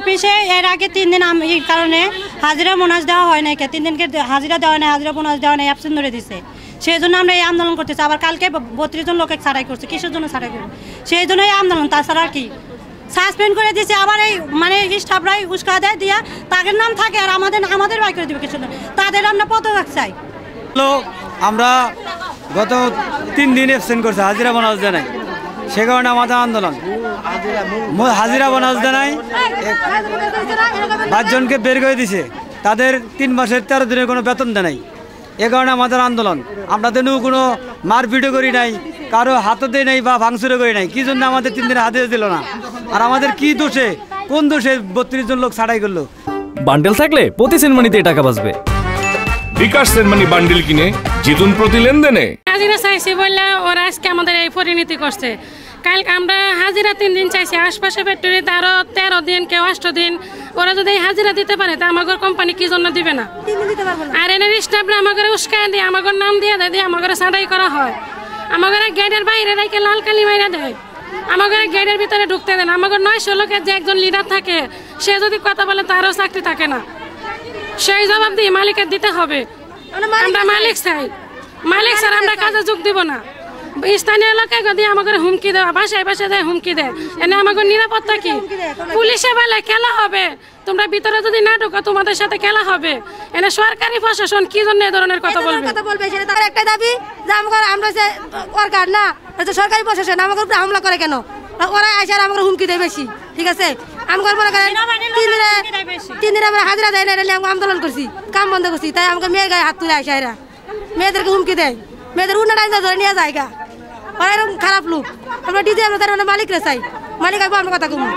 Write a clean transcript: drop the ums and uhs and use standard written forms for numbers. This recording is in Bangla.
অফিসে এর আগে 3 দিন এই কারণে হাজিরা বোনাস দেওয়া হয় নাই, 3 দিনকে হাজিরা দেওয়া নাই, হাজিরা বোনাস দেওয়া নাই, অ্যাবসেন্ট ধরে দিছে। সেই জন্য আমরা এই আন্দোলন করতেছি। আবার কালকে 32 জন লোককে ছাড়াই করছে। কিসের জন্য ছাড়াই করবে? সেই জন্য এই আন্দোলন, তাছাড়া কি সাসপেন্ড করে দিয়েছে। আবার এই মানে স্টাফরাই উস্কা দেয় দিয়া তাদের নাম থাকে আর আমাদের বাই করে দেবে কিছু না, তাদের আমরা পদত্যাগ চাই। আমরা গত 3 দিন অ্যাবসেন্ট করছে, হাজিরা বোনাস দেয় নাই, সে কারণে আমাদের আন্দোলন। হাজিরা বোনাস দেয় নাই, 5 জনকে বের করে দিছে, তাদের 3 মাসের 13 দিনের কোনো বেতন দেয় নাই। এ কারণে আমাদের আন্দোলন। আমরা তেন কোনো মারপিটও করি নাই, কারো হাতও দেয় নাই বা ভাঙচুরও করি নাই। কি জন্য আমাদের 3 দিনে হাজিরা দিল না? আর আমাদের কি দোষে, কোন দোষে 32 জন লোক ছাড়াই করলো? বান্ডেল থাকলে প্রতি সেনমানিতে টাকা বাঁচবে। বিকাশ সেনমানি বান্ডেল কিনে জিতুন প্রতি লেনদেনে। হাজিরা চাইছি বললে ওরা আজকে আমাদের এই পরিণতি করছে। কাল আমরা হাজিরা 3 দিন চাইছি, আশপাশে ফ্যাক্টরিতে আরো 13 দিন, কেউ 8 দিন। ওরা যদি হাজিরা দিতে পারে তা আমাদের কোম্পানি কি জন্য দিবে না? আর এনের স্টাফরা আমাদের উস্কায় দিয়ে, আমাদের নাম দিয়ে দেয়, আমাদের ছাঁটাই করা হয়, আমাদের গেটের বাইরে রেখে লাল কালি মাইরা দেয়, আমাদের গেটের ভিতরে ঢুকতে দেন। আমাদের 900 লোকের যে একজন লিডার থাকে, সে যদি কথা বলে তারও চাকরি থাকে না, সেই জবাব দিয়ে মালিকের দিতে হবে। আমরা মালিক চাই, মালিক স্যার আমরা কাজে যোগ দিব না। স্থানীয় লোকে যদি আমাদের হুমকি দেওয়া, বাসায় বাসায় দেয় হুমকি দেয়, এনে আমাদের নিরাপত্তা কি? পুলিশে বেলা খেলা হবে, তোমরা ভিতরে যদি না ঢুকো তোমাদের সাথে খেলা হবে। এনে সরকারি প্রশাসন কি জন্য এই ধরনের কথা বলবে? তার একটা দাবি যে আমরা যে ওয়ার্কার না, সরকারি প্রশাসন আমাদের উপরে হামলা করে কেন? ওরা আসার আমাদের হুমকি দেয় বেশি, ঠিক আছে? আমাদের মনে করেন 3 দিনে আমরা হাজিরা দেয় না, আন্দোলন করছি, কাম বন্ধ করছি, তাই আমাকে মেয়ের গায়ে হাত তুলে আসে, এরা মেয়েদেরকে হুমকি দেয়, মেয়েদের উন্নয়ন ধরে নিয়ে যায় গা। ওরা এরকম খারাপ লোক। আমরা ডিজে আমরা তার মানে মালিকরা চাই, মালিক আসবো আমরা কথা কমু।